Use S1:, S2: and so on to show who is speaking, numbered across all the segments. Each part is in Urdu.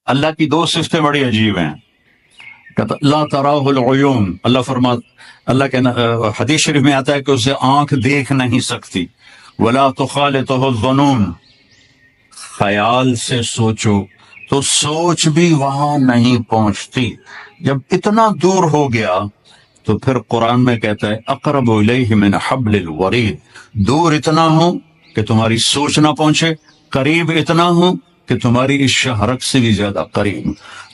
S1: اللہ کی دو صفتیں بڑی عجیب ہیں. کہتا لا تراہ العیون، اللہ کے حدیث شریف میں آتا ہے کہ اسے آنکھ دیکھ نہیں سکتی. ولا تخالطہ الظنون، خیال سے سوچو تو سوچ بھی وہاں نہیں پہنچتی. جب اتنا دور ہو گیا تو پھر قرآن میں کہتا ہے اقرب الیہ من حبل الورید، دور اتنا ہوں کہ تمہاری سوچ نہ پہنچے، قریب اتنا ہوں کہ تمہاری اس شہرک سے بھی زیادہ قریب.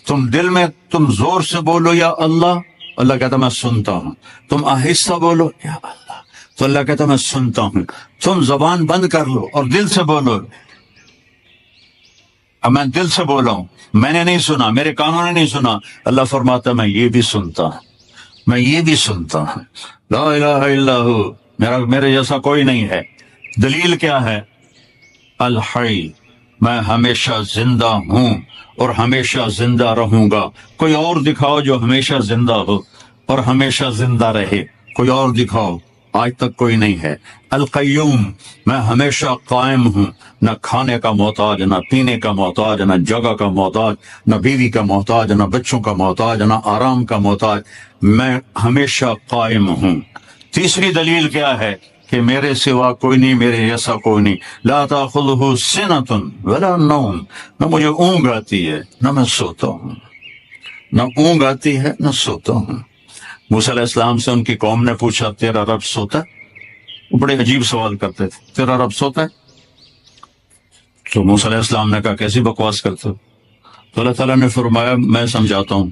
S1: تم دل میں تم زور سے بولو یا اللہ، اللہ کہتا میں سنتا ہوں. تم آہستہ بولو یا اللہ، تو اللہ کہتا میں سنتا ہوں. تم زبان بند کر لو اور دل سے بولو. اب میں دل سے بولا ہوں، میں نے نہیں سنا، میرے کانوں نے نہیں سنا، اللہ فرماتا میں یہ بھی سنتا ہوں، میں یہ بھی سنتا ہوں. لا الہ الا ہو، میرے جیسا کوئی نہیں ہے. دلیل کیا ہے؟ الحی، میں ہمیشہ زندہ ہوں اور ہمیشہ زندہ رہوں گا. کوئی اور دکھاؤ جو ہمیشہ زندہ ہو اور ہمیشہ زندہ رہے، کوئی اور دکھاؤ، آج تک کوئی نہیں ہے. القیوم، میں ہمیشہ قائم ہوں، نہ کھانے کا محتاج، نہ پینے کا محتاج، نہ جگہ کا محتاج، نہ بیوی کا محتاج، نہ بچوں کا محتاج، نہ آرام کا محتاج، میں ہمیشہ قائم ہوں. تیسری دلیل کیا ہے؟ کہ میرے سوا کوئی نہیں، میرے جیسا کوئی نہیں. لا تأخذہ سنۃ ولا نوم، نہ مجھے اونگ آتی ہے نہ میں سوتا ہوں، نہ اونگ آتی ہے نہ سوتا ہوں. موسیٰ علیہ السلام سے ان کی قوم نے پوچھا تیرا رب سوتا ہے؟ وہ بڑے عجیب سوال کرتے تھے، تیرا رب سوتا ہے؟ تو موسیٰ علیہ السلام نے کہا کیسی بکواس کرتے ہو؟ تو اللہ تعالیٰ نے فرمایا میں سمجھاتا ہوں.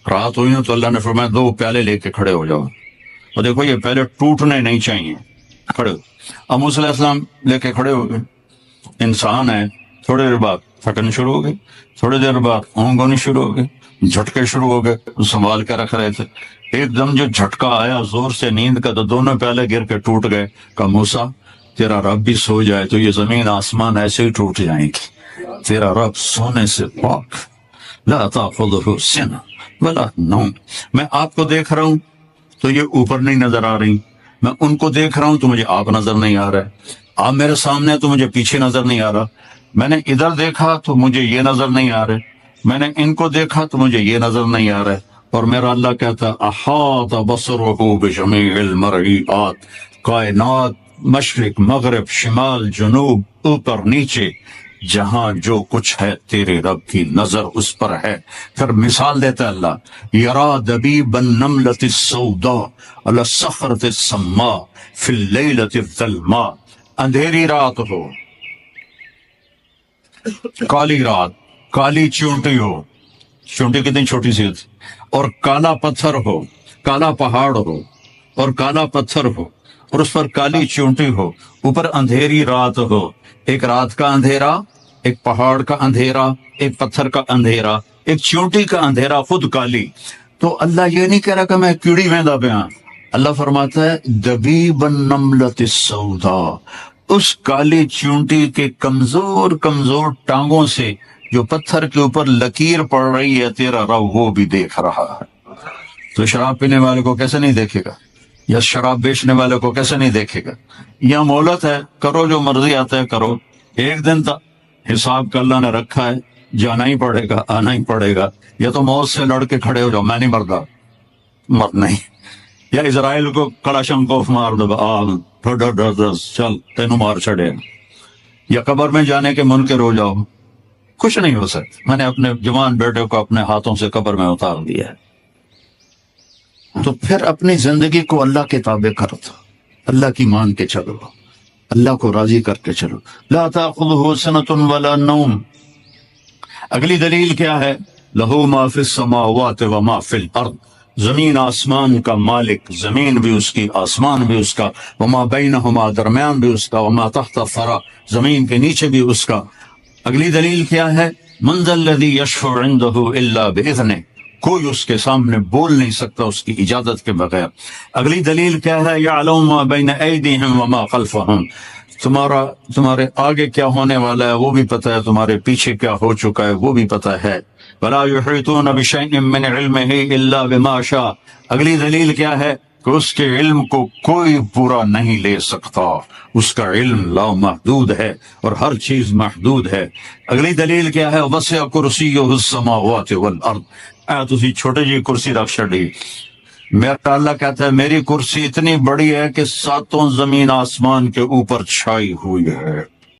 S1: رات ہوئی نا تو اللہ نے فرمایا 2 پیالے لے کے کھڑے ہو جاؤ، اور دیکھو یہ پہلے ٹوٹنے نہیں چاہیے، کھڑے ہو. اب موسیٰ علیہ السلام لے کے کھڑے ہو گئے. انسان ہے، تھوڑی دیر بعد تھکن شروع ہو گئی، تھوڑی دیر بعد اونگ ہونی شروع ہو گئی، جھٹکے شروع ہو گئے. سنبھال کے رکھ رہے تھے، ایک دم جو جھٹکا آیا زور سے نیند کا تو دونوں پیالے گر کے ٹوٹ گئے. کہا موسیٰ تیرا رب بھی سو جائے تو یہ زمین آسمان ایسے ہی ٹوٹ جائیں گی، تیرا رب سونے سے پاک. لا تأخذہ سنۃ ولا نوم. میں آپ کو دیکھ رہا ہوں تو یہ اوپر نہیں نظر آ رہی، میں ان کو دیکھ رہا ہوں تو مجھے آپ نظر نہیں آ رہا ہے، آپ میرے سامنے تو مجھے پیچھے نظر نہیں آ رہا، میں نے ادھر دیکھا تو مجھے یہ نظر نہیں آ رہے، میں نے ان کو دیکھا تو مجھے یہ نظر نہیں آ رہا ہے. اور میرا اللہ کہتا احاط بصرہ بجمیع المرئیات، کائنات مشرق مغرب شمال جنوب اوپر نیچے جہاں جو کچھ ہے تیرے رب کی نظر اس پر ہے. پھر مثال دیتا ہے اللہ، یرا دبیب النملۃ السوداء علی الصخرۃ السماء فی اللیلۃ الظلماء. اندھیری رات ہو، کالی رات، کالی چونٹی ہو، چونٹی کتنی چھوٹی سی ہوتی، اور کالا پتھر ہو، کالا پہاڑ ہو اور کالا پتھر ہو اور اس پر کالی چونٹی ہو، اوپر اندھیری رات ہو، ایک رات کا اندھیرا، ایک پہاڑ کا اندھیرا، ایک پتھر کا اندھیرا، ایک چونٹی کا اندھیرا، خود کالی. تو اللہ یہ نہیں کہہ رہا کہ میں کیڑی ویندا پیا، اللہ فرماتا ہے دبیب النملۃ السوداء، اس کالی چونٹی کے کمزور کمزور ٹانگوں سے جو پتھر کے اوپر لکیر پڑ رہی ہے تیرا رب وہ بھی دیکھ رہا ہے. تو شراب پینے والے کو کیسے نہیں دیکھے گا، یا شراب بیچنے والے کو کیسے نہیں دیکھے گا؟ یا مہلت ہے، کرو جو مرضی آتا ہے کرو، ایک دن تک حساب کا اللہ نے رکھا ہے، جانا ہی پڑے گا، آنا ہی پڑے گا. یا تو موت سے لڑ کے کھڑے ہو جاؤ، میں نہیں مردا، مر نہیں، یا اسرائیل کو کڑا شنکوف مار دو، چل تینوں مار چھڑے. یا قبر میں جانے کے منکر ہو جاؤ، کچھ نہیں ہو سکتا. میں نے اپنے جوان بیٹے کو اپنے ہاتھوں سے قبر میں اتار دیا ہے. تو پھر اپنی زندگی کو اللہ کے تابع کرو، اللہ کی مان کے چلو، اللہ کو راضی کر کے چلو. لا تأخذہ سنۃ ولا نوم. اگلی دلیل کیا ہے؟ لہ ما فی السماوات و ما فی الارض، زمین آسمان کا مالک، زمین بھی اس کی آسمان بھی اس کا، وما بینہما درمیان بھی اس کا، وما تحت الثری زمین کے نیچے بھی اس کا. اگلی دلیل کیا ہے؟ من ذا الذی یشفع عندہ الا باذنہ، کوئی اس کے سامنے بول نہیں سکتا اس کی اجازت کے بغیر. اگلی دلیل کیا ہے؟ یعلم ما بین ایدیہم وما خلفہم، تمہارے آگے کیا ہونے والا ہے وہ بھی پتہ ہے، تمہارے پیچھے کیا ہو چکا ہے وہ بھی پتہ ہے. ولا یحیطون بشیء من علمہ الا بما شاء. اگلی دلیل کیا ہے؟ کہ اس کے علم کو کوئی پورا نہیں لے سکتا، اس کا علم لامحدود ہے اور ہر چیز محدود ہے۔ اگلی دلیل کیا ہے؟ وسع کرسیہ السماوات والارض۔ تسی چھوٹے جی کرسی رکھ چھڑی، میرا اللہ کہتا ہے میری کرسی اتنی بڑی ہے کہ ساتوں زمین آسمان کے اوپر چھائی ہوئی ہے۔